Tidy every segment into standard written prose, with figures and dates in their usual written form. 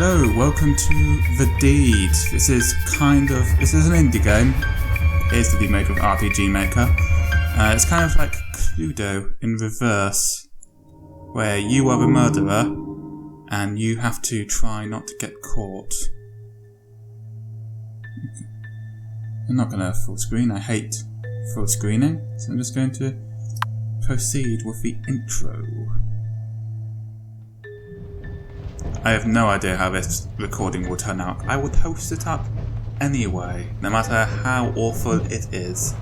Hello, welcome to The Deed. This is an indie game. It's to be made with RPG Maker. It's kind of like Cluedo in reverse, where you are the murderer and you have to try not to get caught. I'm not going to full screen, I hate full screening, so I'm just going to proceed with the intro. I have no idea how this recording will turn out. I will post it up anyway, no matter how awful it is.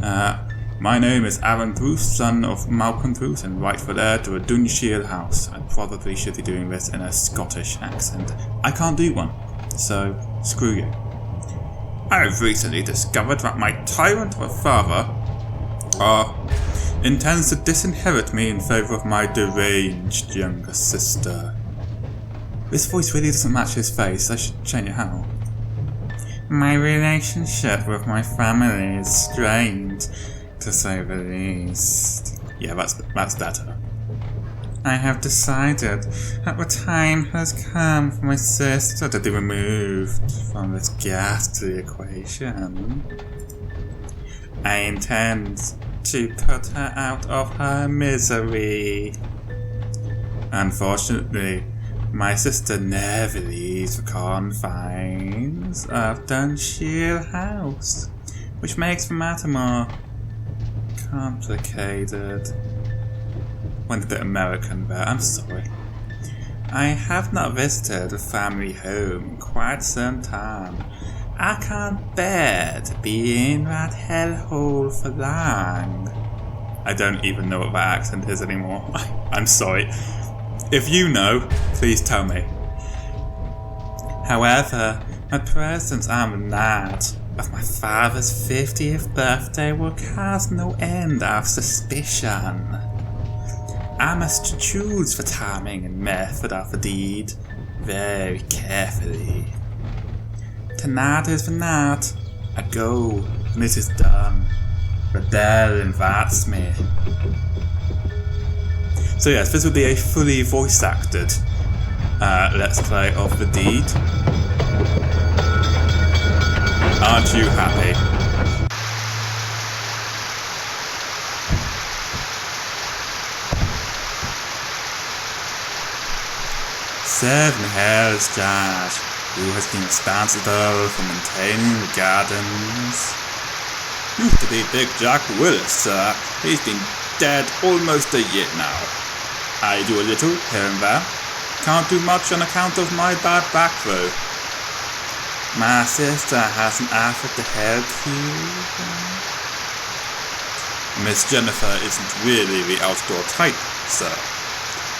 My name is Arran Bruce, son of Malcolm Bruce and rightful heir to a Dunshiel House. I probably should be doing this in a Scottish accent. I can't do one, so screw you. I've recently discovered that my tyrant of father intends to disinherit me in favour of my deranged younger sister. This voice really doesn't match his face. I should change it. How? My relationship with my family is strained, to say the least. Yeah, that's better. I have decided that the time has come for my sister to be removed from this ghastly equation. I intend to put her out of her misery. Unfortunately, my sister never leaves the confines of Dunshiel House, which makes the matter more complicated. Went a bit American there, I'm sorry. I have not visited a family home in quite some time. I can't bear to be in that hellhole for long. I don't even know what that accent is anymore. I'm sorry. If you know, please tell me. However, my presence on the night of my father's 50th birthday will cast no end of suspicion. I must choose the timing and method of the deed very carefully. Tonight is the night. I go when it is done. The devil invites me. So yes, this will be a fully voice acted Let's Play of The Deed. Aren't you happy? Seven Hells Judge, who has been responsible for maintaining the gardens. Used to be Big Jack Willis, sir. He's been dead almost a year now. I do a little here and there. Can't do much on account of my bad back though. My sister hasn't offered to help you. Miss Jennifer isn't really the outdoor type, sir.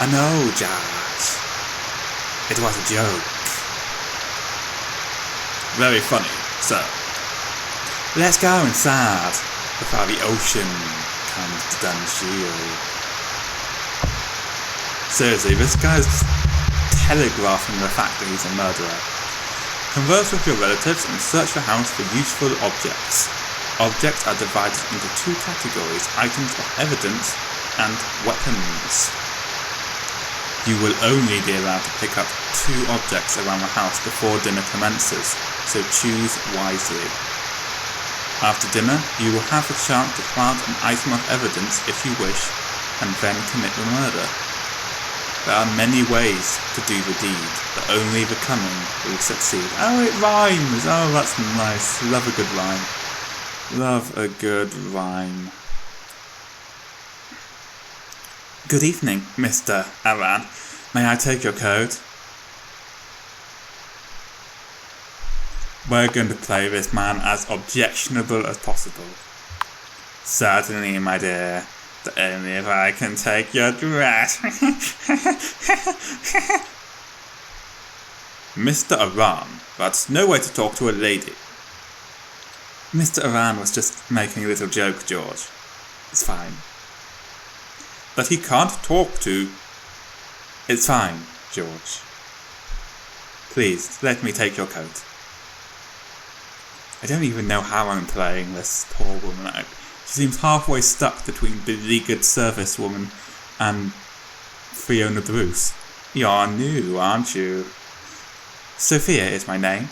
I know, Judge. It was a joke. Very funny, sir. Let's go inside before the ocean comes to Dunshiel. Seriously, this guy's telegraphing the fact that he's a murderer. Converse with your relatives and search the house for useful objects. Objects are divided into two categories: items of evidence and weapons. You will only be allowed to pick up 2 objects around the house before dinner commences, so choose wisely. After dinner, you will have a chance to plant an item of evidence if you wish, and then commit the murder. There are many ways to do the deed, but only the cunning will succeed. Oh, it rhymes! Oh, that's nice. Love a good rhyme. Love a good rhyme. Good evening, Mr. Arran. May I take your code? We're going to play this man as objectionable as possible. Certainly, my dear. But only if I can take your dress. Mr. Arran, that's no way to talk to a lady. Mr. Arran was just making a little joke, George. It's fine. But he can't talk to... It's fine, George. Please, let me take your coat. I don't even know how I'm playing this poor woman. She seems halfway stuck between beleaguered servicewoman and Fiona Bruce. You're new, aren't you? Sophia is my name.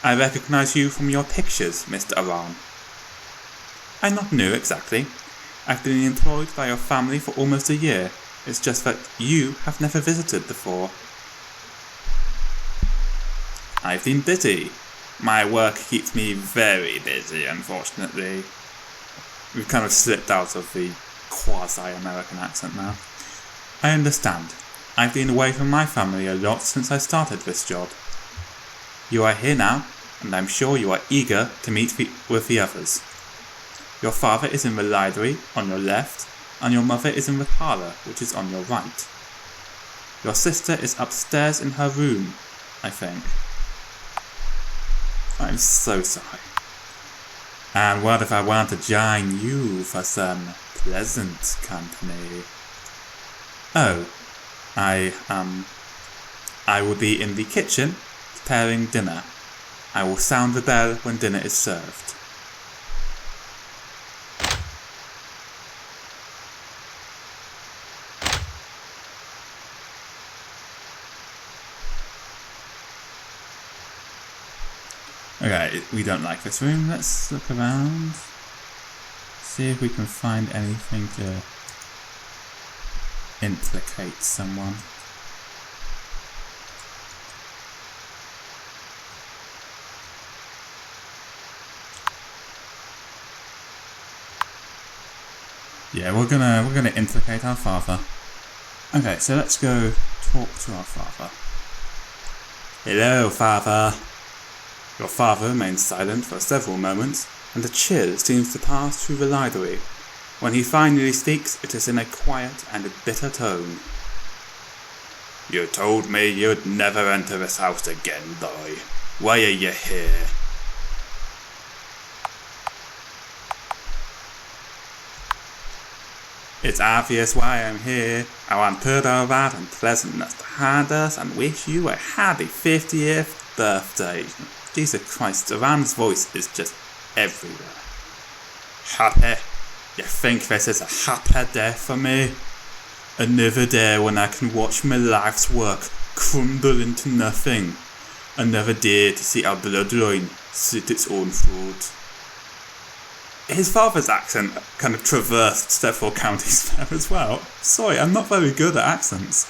I recognize you from your pictures, Mr. Arran. I'm not new exactly. I've been employed by your family for almost a year. It's just that you have never visited before. I've been busy. My work keeps me very busy, unfortunately. We've kind of slipped out of the quasi-American accent now. I understand. I've been away from my family a lot since I started this job. You are here now, and I'm sure you are eager to meet with the others. Your father is in the library on your left, and your mother is in the parlour, which is on your right. Your sister is upstairs in her room, I think. I'm so sorry. And what if I want to join you for some pleasant company? Oh, I will be in the kitchen preparing dinner. I will sound the bell when dinner is served. Okay, we don't like this room. Let's look around. See if we can find anything to implicate someone. Yeah, we're gonna implicate our father. Okay, so let's go talk to our father. Hello, father. Your father remains silent for several moments, and a chill seems to pass through the library. When he finally speaks, it is in a quiet and a bitter tone. You told me you'd never enter this house again, boy. Why are you here? It's obvious why I'm here. I want Purdorat and pleasantness behind us and wish you a happy 50th birthday. Jesus Christ, Arran's voice is just everywhere. Happy? You think this is a happy day for me? Another day when I can watch my life's work crumble into nothing. Another day to see our bloodline slit its own throat. His father's accent kind of traversed several counties there as well. Sorry, I'm not very good at accents.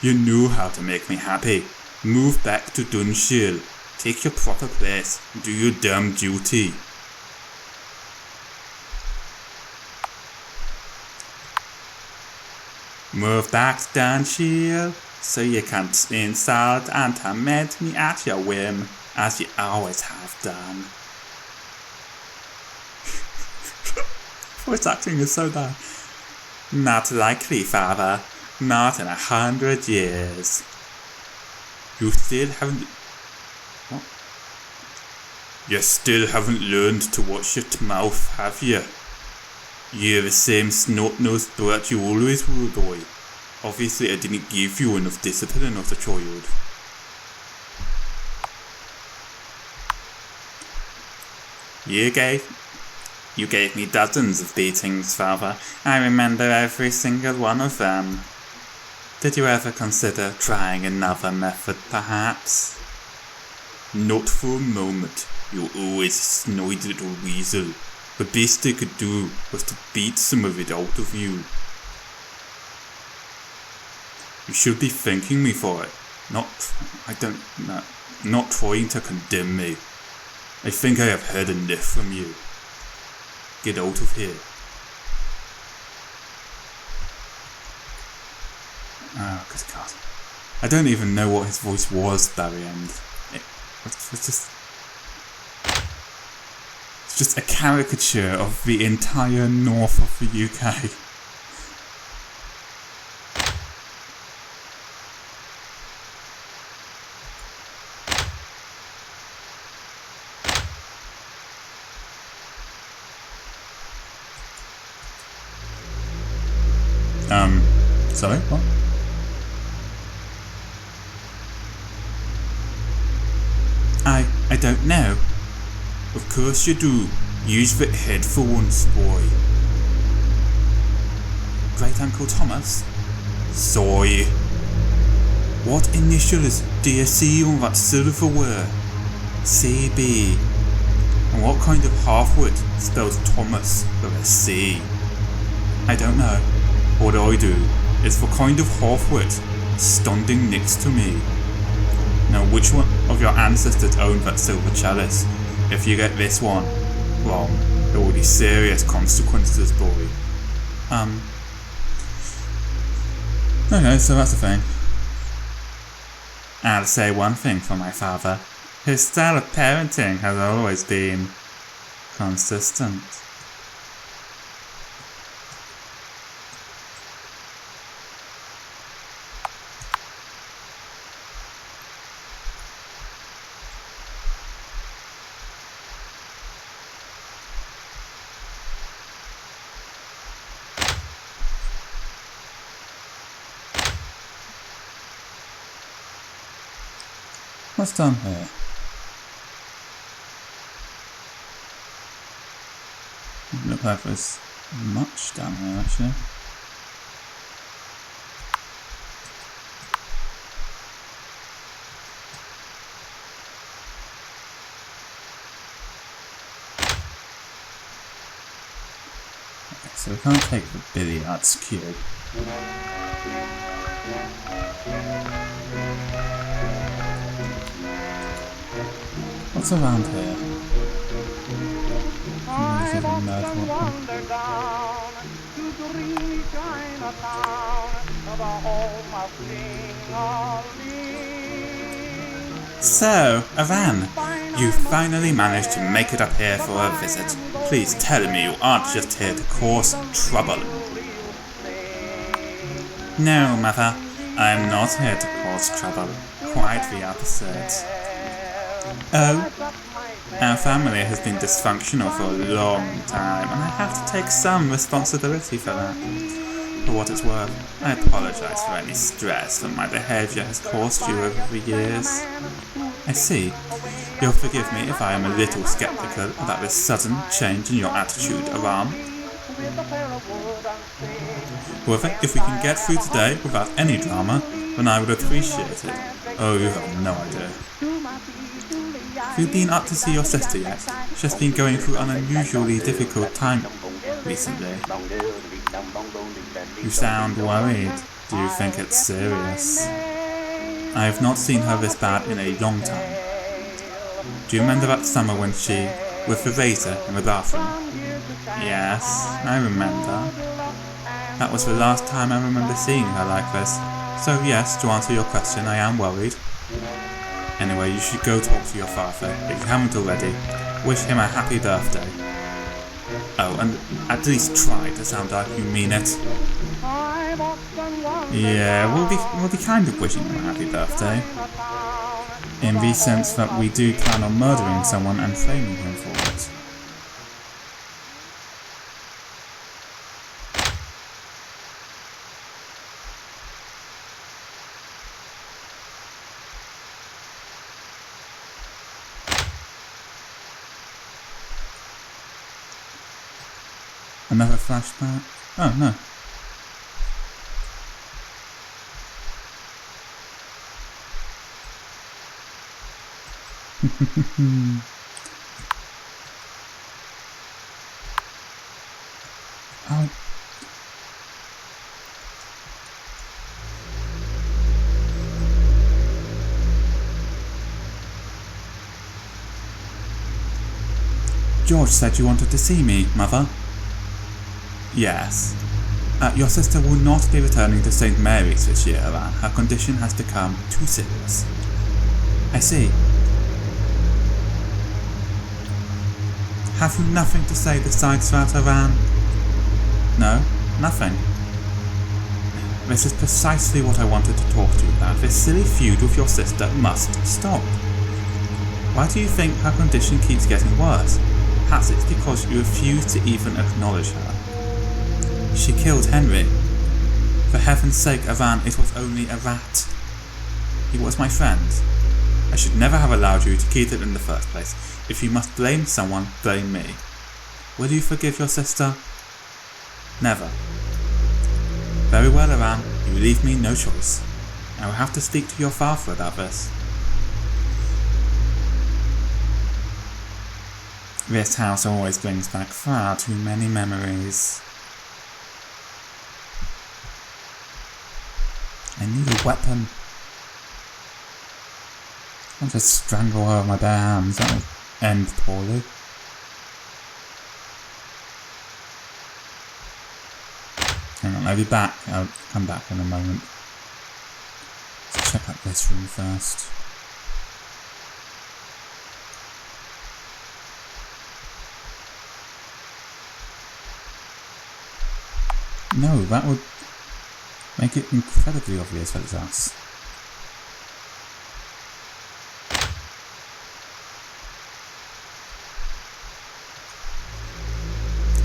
You knew how to make me happy. Move back to Dunshiel. Take your proper place. Do your damn duty. Move back to Dunshiel, so you can insult and torment me at your whim, as you always have done. Voice acting is so bad. Not likely, father. Not in 100 years. You still haven't... What? You still haven't learned to watch your mouth, have you? You're the same snot-nosed brat you always were, boy. Obviously I didn't give you enough discipline as a child. You gave me dozens of beatings, father. I remember every single one of them. Did you ever consider trying another method, perhaps? Not for a moment. You always snide little weasel. The best I could do was to beat some of it out of you. You should be thanking me for it. Not trying to condemn me. I think I have heard enough from you. Get out of here. Oh, good God. I don't even know what his voice was at the very end. It's just a caricature of the entire north of the UK. Sorry, what? I don't know. Of course you do. Use the headphones, boy. Great Uncle Thomas? Soy. What initials do you see on that silverware? CB. And what kind of half-wit spells Thomas with a C? I don't know. What I do is the kind of half-wit standing next to me. Now which one of your ancestors owned that silver chalice? If you get this one wrong, there will be serious consequences, boy. Okay, so that's the thing. I'll say one thing for my father. His style of parenting has always been consistent. What's down here? Doesn't look like there's much down here actually. Okay, so we can't take the billiards cube. What's around here? I often wander down to dreamy Chinatown, the home of King Ali. So, Arran, you finally managed to make it up here for a visit. Please tell me you aren't just here to cause trouble. No, Mother, I am not here to cause trouble. Quite the opposite. Oh, our family has been dysfunctional for a long time, and I have to take some responsibility for that. For what it's worth, I apologize for any stress that my behaviour has caused you over the years. I see. You'll forgive me if I am a little sceptical about this sudden change in your attitude, Arran. However, if we can get through today without any drama, then I would appreciate it. Oh, you have no idea. Have you been up to see your sister yet? She's been going through an unusually difficult time recently. You sound worried. Do you think it's serious? I have not seen her this bad in a long time. Do you remember that summer when she, with the razor in the bathroom? Yes, I remember. That was the last time I remember seeing her like this. So yes, to answer your question, I am worried. Anyway, you should go talk to your father, if you haven't already. Wish him a happy birthday. Oh, and at least try to sound like you mean it. Yeah, we'll be kind of wishing him a happy birthday. In the sense that we do plan on murdering someone and framing him for it. Another flashback? Oh, no. Oh. George said you wanted to see me, Mother. Yes. Your sister will not be returning to St. Mary's this year, Arran. Her condition has become too serious. I see. Have you nothing to say besides that, Arran? No, nothing. This is precisely what I wanted to talk to you about. This silly feud with your sister must stop. Why do you think her condition keeps getting worse? Perhaps it's because you refuse to even acknowledge her. She killed Henry. For heaven's sake, Arran, it was only a rat. He was my friend. I should never have allowed you to kill it in the first place. If you must blame someone, blame me. Will you forgive your sister? Never. Very well, Arran, you leave me no choice. I will have to speak to your father about this. This house always brings back far too many memories. I need a weapon. I'll just strangle her with my bare hands. That'll end poorly. Hang on, I'll be back. I'll come back in a moment. Let's check out this room first. No, that would make it incredibly obvious that it's us.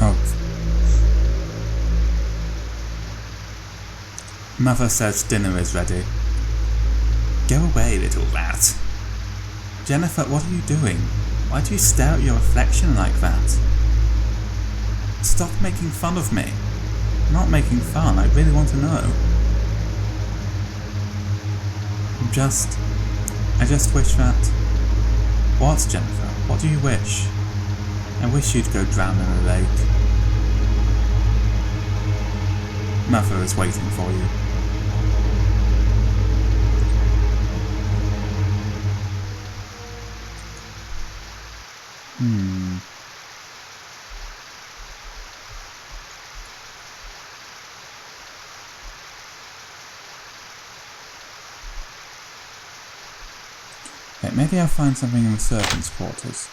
Oh. Mother says dinner is ready. Go away, little rat. Jennifer, what are you doing? Why do you stare at your reflection like that? Stop making fun of me. I'm not making fun, I really want to know. I just wish that... What, Jennifer? What do you wish? I wish you'd go drown in a lake. Mother is waiting for you. Okay, maybe I'll find something in the servants' quarters.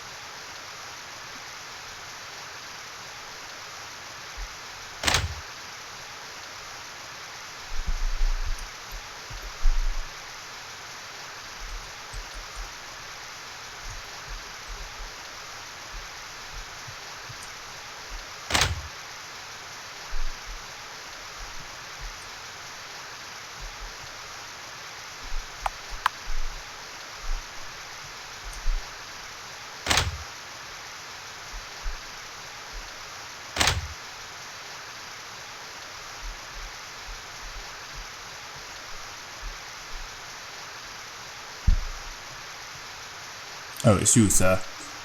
Oh, it's you, sir.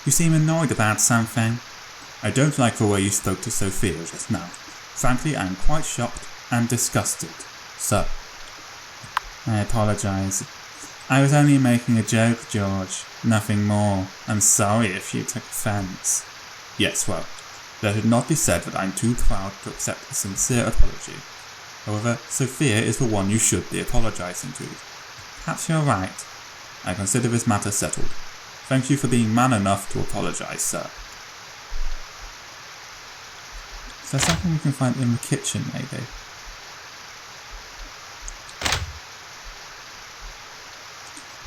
You seem annoyed about something. I don't like the way you spoke to Sophia just now. Frankly, I am quite shocked and disgusted, sir. I apologise. I was only making a joke, George. Nothing more. I'm sorry if you took offence. Yes, well, let it not be said that I'm too proud to accept a sincere apology. However, Sophia is the one you should be apologising to. Perhaps you're right. I consider this matter settled. Thank you for being man enough to apologise, sir. Is there something we can find in the kitchen, maybe?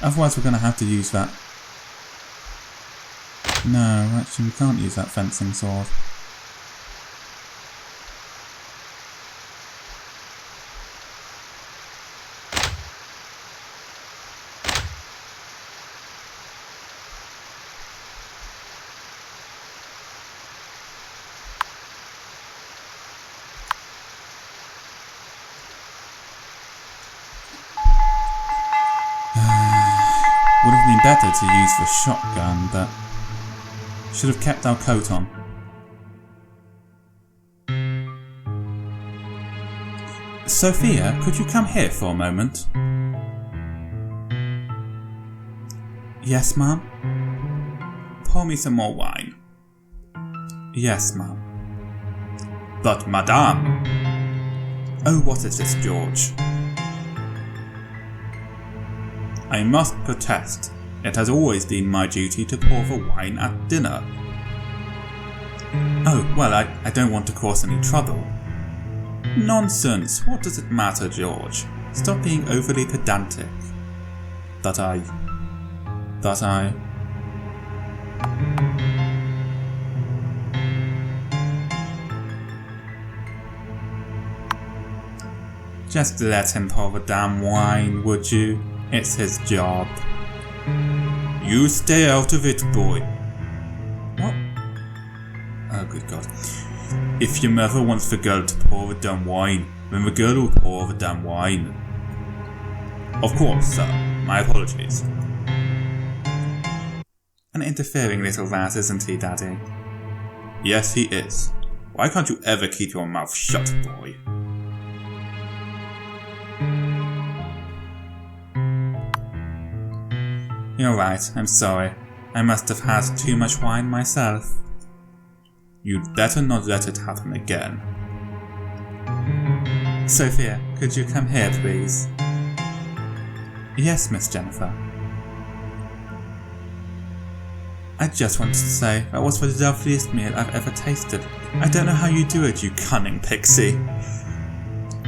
Otherwise we're going to have to use that... No, actually we can't use that fencing sword. Would have been better to use the shotgun, but should have kept our coat on. Sophia, could you come here for a moment? Yes, ma'am? Pour me some more wine. Yes, ma'am. But, madame... Oh, what is this, George? I must protest. It has always been my duty to pour the wine at dinner. Oh, well, I don't want to cause any trouble. Nonsense! What does it matter, George? Stop being overly pedantic. That I... Just let him pour the damn wine, would you? It's his job. You stay out of it, boy. What? Oh, good God. If your mother wants the girl to pour the damn wine, then the girl will pour the damn wine. Of course, sir. My apologies. An interfering little rat, isn't he, Daddy? Yes, he is. Why can't you ever keep your mouth shut, boy? You're right, I'm sorry. I must have had too much wine myself. You'd better not let it happen again. Sophia, could you come here, please? Yes, Miss Jennifer. I just wanted to say that was the loveliest meal I've ever tasted. I don't know how you do it, you cunning pixie.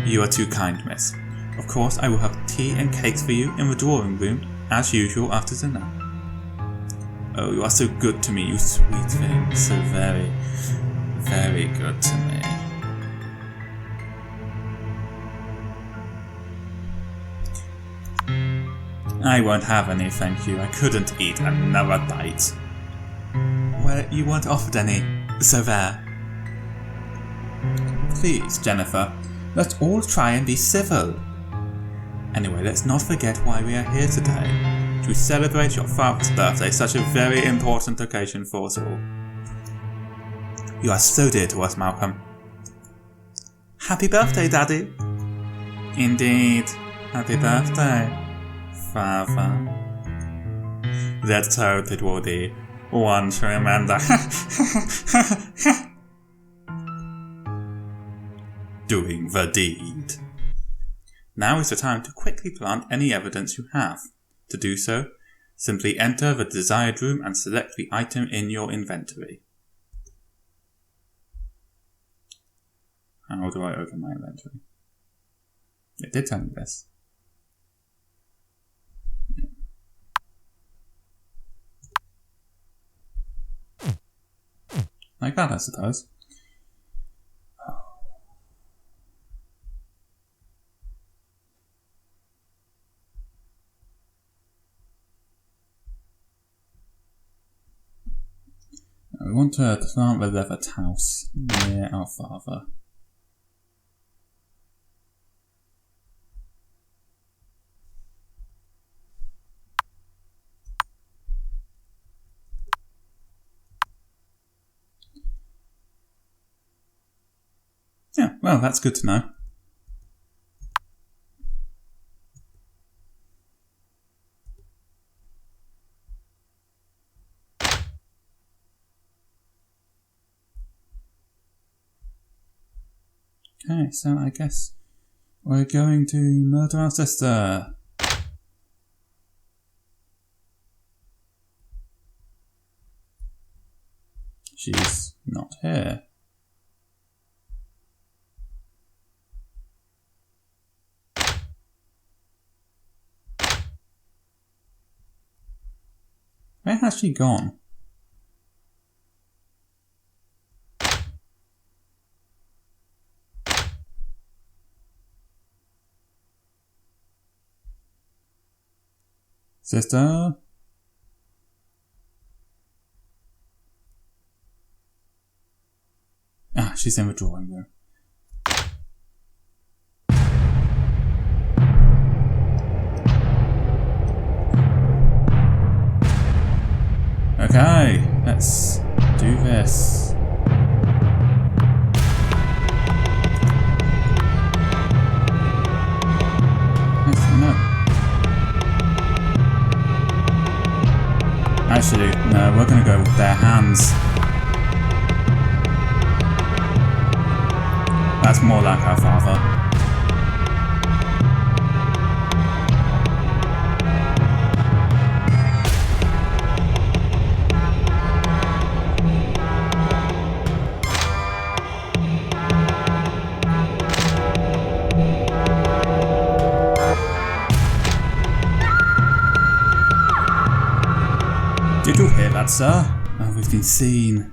You are too kind, miss. Of course, I will have tea and cakes for you in the drawing room, as usual after dinner. Oh, you are so good to me, you sweet thing. So very, very good to me. I won't have any, thank you. I couldn't eat another bite. Well, you weren't offered any, so there. Please, Jennifer, let's all try and be civil. Anyway, let's not forget why we are here today. To celebrate your father's birthday, such a very important occasion for us all. You are so dear to us, Malcolm. Happy birthday, Daddy. Indeed. Happy birthday, Father. Let's hope it will be one to remember. Doing the deed. Now is the time to quickly plant any evidence you have. To do so, simply enter the desired room and select the item in your inventory. How do I open my inventory? It did tell me this. Like that, I suppose. We want to plant the leather house near our father. Yeah, well, that's good to know. Okay, so I guess we're going to murder our sister. She's not here. Where has she gone? Sister? Ah, she's in the drawing room. Okay, let's do this. Actually, no, we're gonna go with bare hands. That's more like our father. Did you hear that, sir? Oh, we've been seen.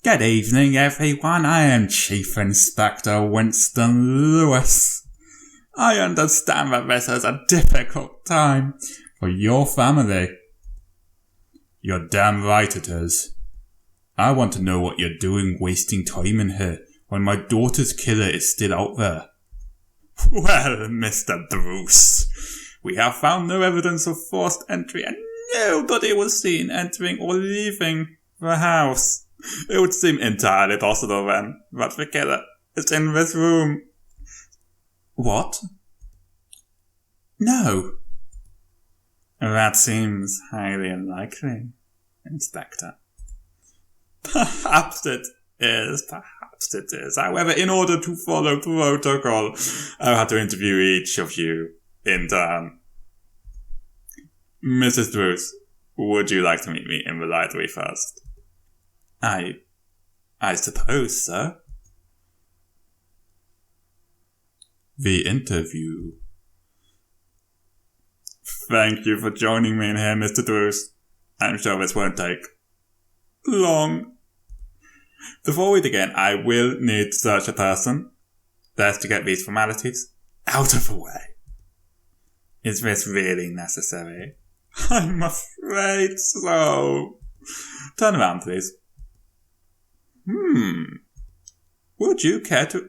Good evening, everyone. I am Chief Inspector Winston Lewis. I understand that this is a difficult time for your family. You're damn right it is. I want to know what you're doing wasting time in here when my daughter's killer is still out there. Well, Mr. Bruce, we have found no evidence of forced entry and nobody was seen entering or leaving the house. It would seem entirely possible then that the killer is in this room. What? No. That seems highly unlikely, Inspector. Perhaps it is. However, in order to follow protocol, I'll have to interview each of you in turn. Mrs. Bruce, would you like to meet me in the library first? I suppose so. The interview. Thank you for joining me in here, Mr. Bruce. I'm sure this won't take long. Before we begin, I will need to search a person. Best to get these formalities out of the way. Is this really necessary? I'm afraid so. Turn around, please. Would you care to...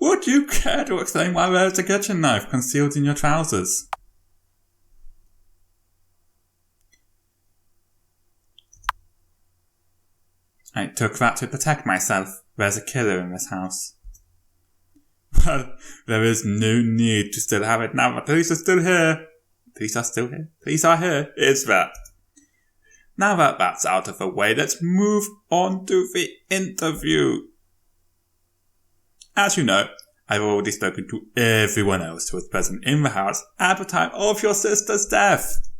Would you care to explain why there's a kitchen knife concealed in your trousers? I took that to protect myself. There's a killer in this house. Well, there is no need to still have it now. The police are still here. Police are still here. Police are here. It's that. Now that that's out of the way, let's move on to the interview. As you know, I've already spoken to everyone else who was present in the house at the time of your sister's death.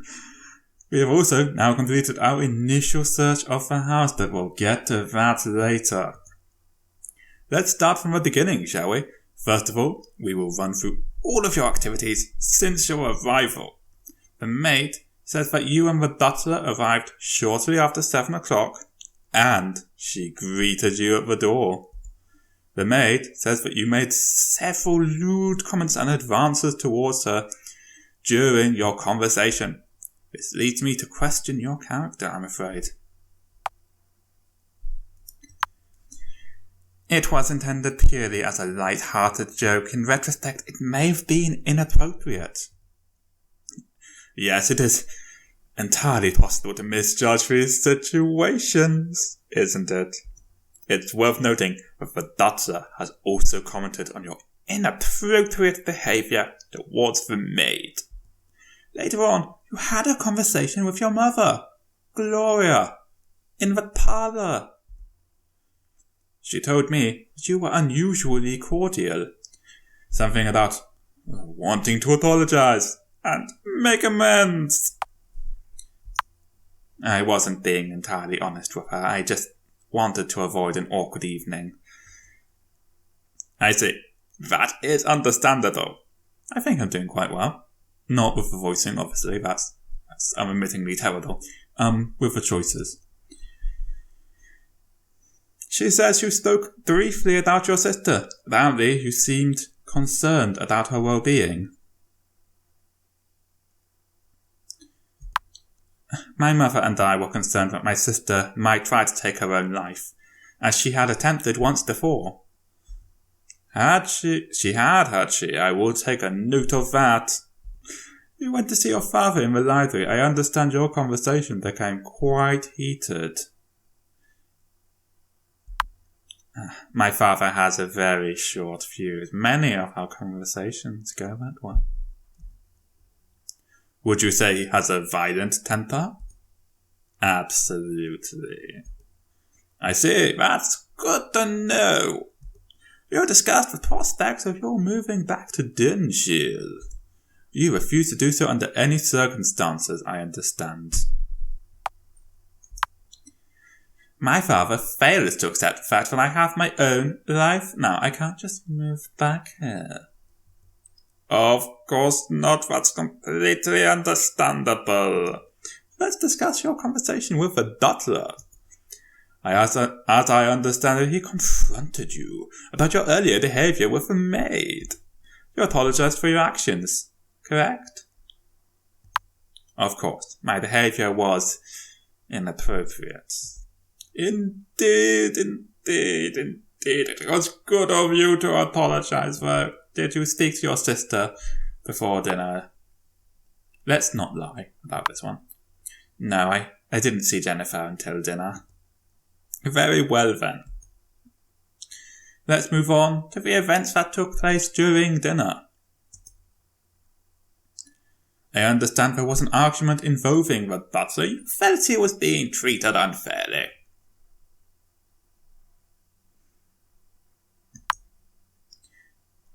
We have also now completed our initial search of the house, but we'll get to that later. Let's start from the beginning, shall we? First of all, we will run through all of your activities since your arrival. The maid says that you and the butler arrived shortly after 7 o'clock, and she greeted you at the door. The maid says that you made several lewd comments and advances towards her during your conversation. This leads me to question your character, I'm afraid. It was intended purely as a light-hearted joke. In retrospect, it may have been inappropriate. Yes, it is entirely possible to misjudge these situations, isn't it? It's worth noting that the butler has also commented on your inappropriate behaviour towards the maid. Later on, you had a conversation with your mother, Gloria, in the parlour. She told me that you were unusually cordial. Something about wanting to apologise and make amends. I wasn't being entirely honest with her. I just wanted to avoid an awkward evening. I see. That is understandable. I think I'm doing quite well. Not with the voicing, obviously. That's unremittingly terrible. With the choices. She says you spoke briefly about your sister. Apparently, you seemed concerned about her well-being. My mother and I were concerned that my sister might try to take her own life, as she had attempted once before. Had she? I will take a note of that. You went to see your father in the library. I understand your conversation became quite heated. My father has a very short fuse. Many of our conversations go that way. Would you say he has a violent temper? Absolutely. I see. That's good to know. You discussed the prospects of your moving back to Dunshiel. You refuse to do so under any circumstances, I understand. My father fails to accept the fact that I have my own life now. I can't just move back here. Of course not. That's completely understandable. Let's discuss your conversation with the butler. As I understand it, he confronted you about your earlier behaviour with the maid. You apologised for your actions, correct? Of course, my behaviour was inappropriate. Indeed. It was good of you to apologise, though. Did you speak to your sister before dinner? Let's not lie about this one. No, I didn't see Jennifer until dinner. Very well then. Let's move on to the events that took place during dinner. I understand there was an argument involving the butler. You felt he was being treated unfairly.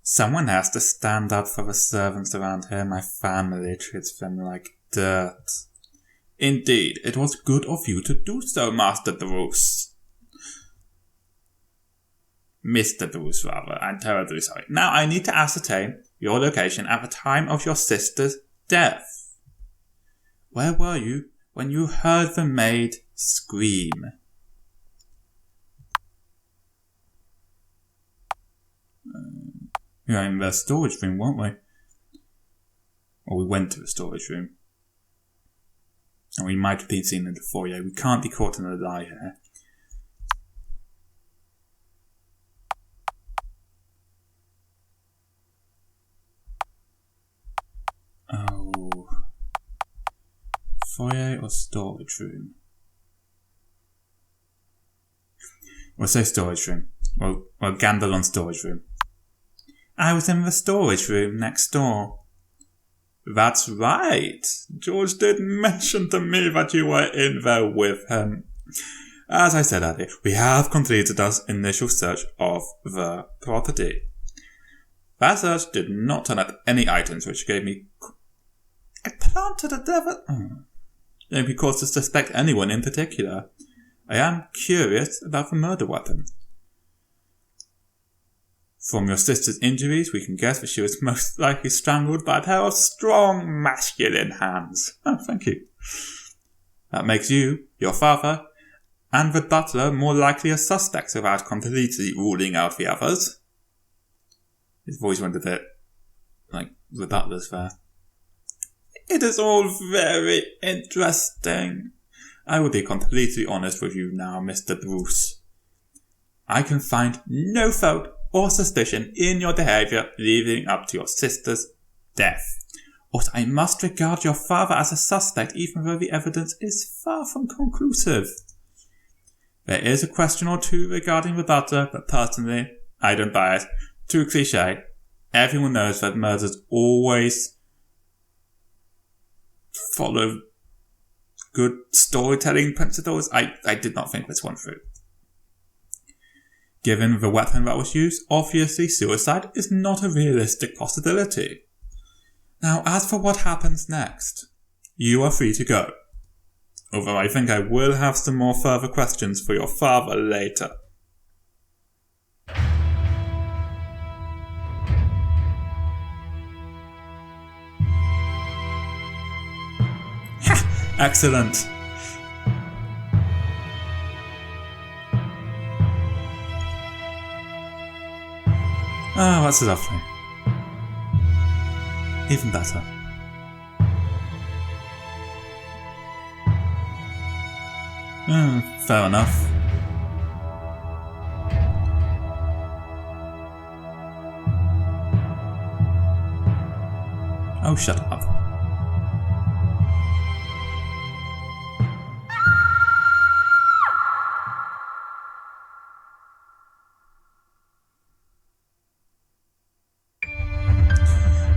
Someone has to stand up for the servants around here. My family treats them like dirt. Indeed, it was good of you to do so, Master Bruce. Mr. Bruce, rather. I'm terribly sorry. Now I need to ascertain your location at the time of your sister's death. Where were you when you heard the maid scream? We were in the storage room, weren't we? Or we went to the storage room. And we might have been seen in the foyer. We can't be caught in a lie here. Oh. Foyer or storage room? We'll say storage room. We'll gamble on storage room. I was in the storage room next door. That's right. George did mention to me that you were in there with him. As I said earlier, we have completed our initial search of the property. That search did not turn up any items which gave me... I planted a devil... Gave me cause to suspect anyone in particular. I am curious about the murder weapon. From your sister's injuries, we can guess that she was most likely strangled by a pair of strong masculine hands. Oh, thank you. That makes you, your father, and the butler more likely as suspects without completely ruling out the others. His voice went a bit like the butler's there. It is all very interesting. I will be completely honest with you now, Mr. Bruce. I can find no fault or suspicion in your behaviour leading up to your sister's death. Also, I must regard your father as a suspect even though the evidence is far from conclusive. There is a question or two regarding the butler, but personally, I don't buy it. Too cliché. Everyone knows that murders always follow good storytelling principles. I did not think this one through. Given the weapon that was used, obviously suicide is not a realistic possibility. Now, as for what happens next, you are free to go. Although I think I will have some more further questions for your father later. Ha! Excellent! Oh, that's lovely. Even better. Fair enough. Oh, shut up.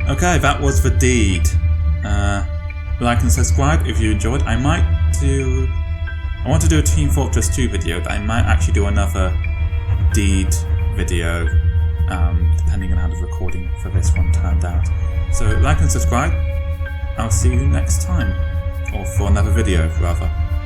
Okay, that was the deed. Like and subscribe if you enjoyed. I want to do a Team Fortress 2 video, but I might actually do another deed video, depending on how the recording for this one turned out. So like and subscribe. I'll see you next time, or for another video rather.